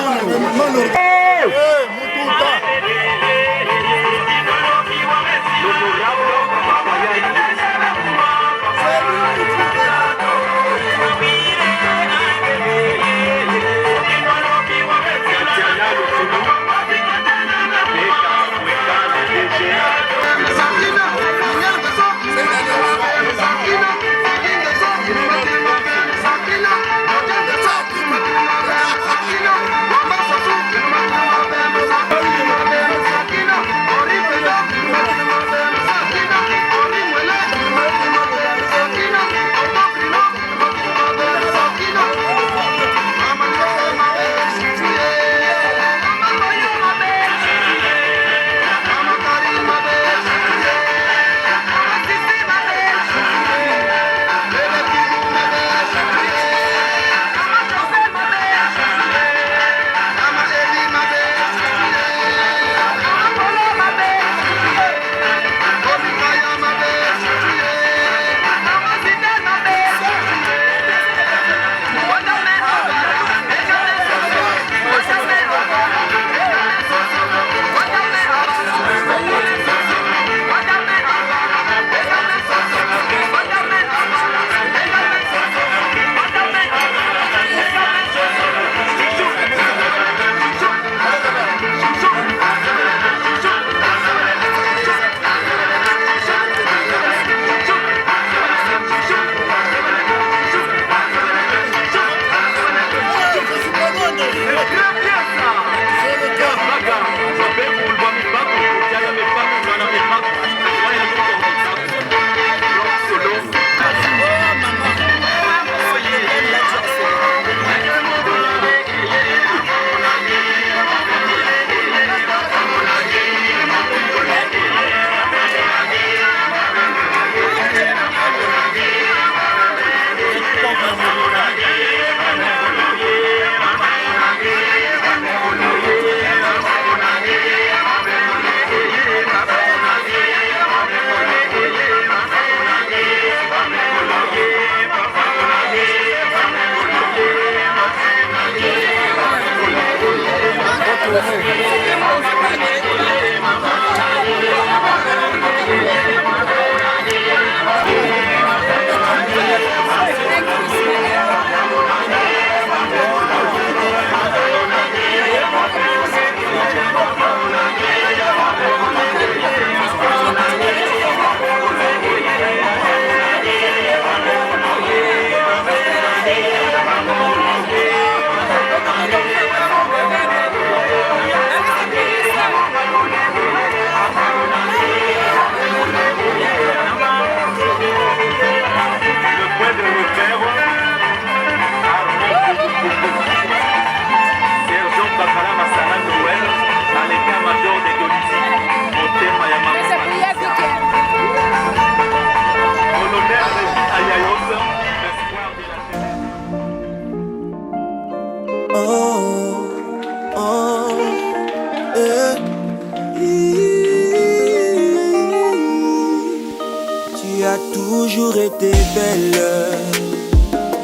toujours été belle.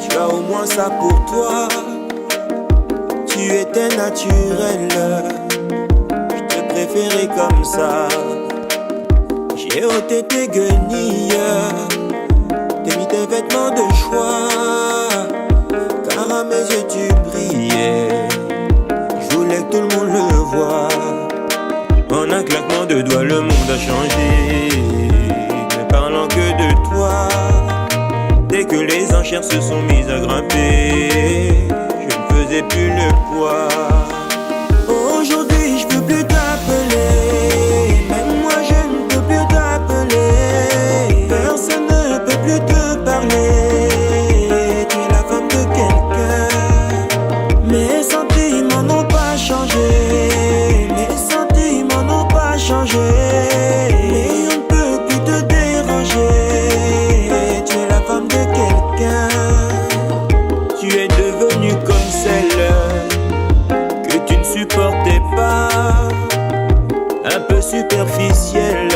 Tu as au moins ça pour toi. Tu étais naturelle. Je te préférais comme ça. J'ai ôté tes guenilles, t'as mis tes vêtements de choix, car à mes yeux tu brillais. Je voulais que tout le monde le voie. En un claquement de doigts le monde a changé, ne parlant que de toi. Dès que les enchères se sont mises à grimper, je ne faisais plus le poids. Aujourd'hui je peux plus t'appeler, même moi je ne peux plus t'appeler. Personne ne peut plus te parler, tu es la femme de quelqu'un. Mes sentiments n'ont pas changé, mes sentiments n'ont pas changé. Mais on ne peut plus te déranger, tu es la femme de quelqu'un. Tu es devenue comme celle que tu ne supportais pas, un peu superficielle.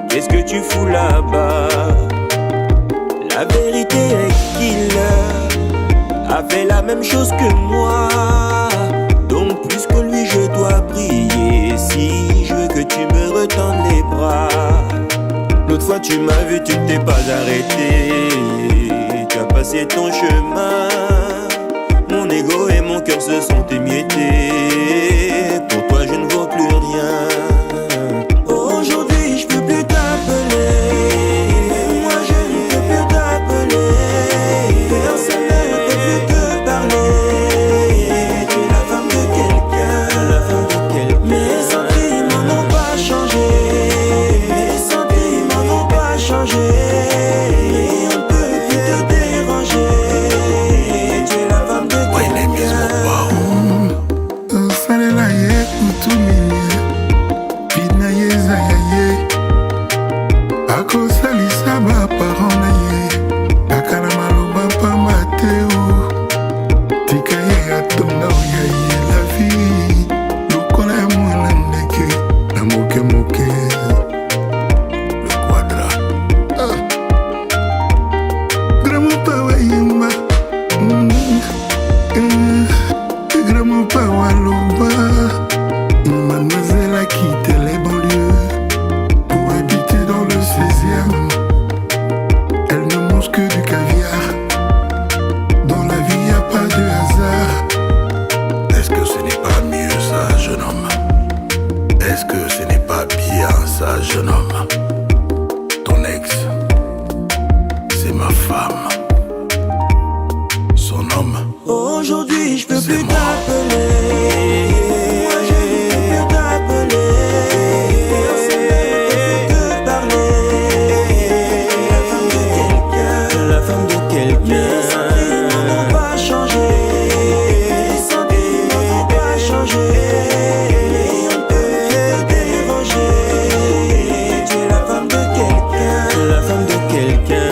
Qu'est-ce que tu fous là-bas? La vérité est qu'il a fait la même chose que moi. Donc plus que lui je dois prier, si je veux que tu me retendes les bras. L'autre fois tu m'as vu, tu ne t'es pas arrêté, tu as passé ton chemin. Mon ego et mon cœur se sont émiettés. Pour toi je ne vaux plus rien. Aujourd'hui je peux plus t'appeler, moi je ne peux plus t'appeler. Personne ne peut plus te parler, tu es la femme de quelqu'un, la femme de quelqu'un. Mes sentiments n'ont pas changé, mes sentiments n'ont pas changé. Et on ne peut plus te déranger, tu es la femme de quelqu'un. Salela ye kutumini Pidna ye zayaye Ako salisa ba parents na ye Akana maloba pamba teo Tika ye atonga oya ye la vie Lokola ya mwana ndeke Na moke moke Le quadra Gramo pa wa yimba Gramo pa wa loba Une mademoiselle a quitté les banlieues pour habiter dans le 16e. Elle ne mange que du caviar. Dans la vie y a pas de hasard. Est-ce que ce n'est pas mieux ça, jeune homme? Est-ce que ce n'est pas bien ça, jeune homme? Ton ex, c'est ma femme. Son homme, aujourd'hui je peux plus t'appeler, moi je ne peux plus t'appeler. Personne ne peut te parler, la femme de quelqu'un, la femme de quelqu'un. Mes sentiments n'ont pas changé, mes sentiments n'ont pas changé. Et on ne peut plus te déranger, tu es la femme de quelqu'un, la femme de quelqu'un.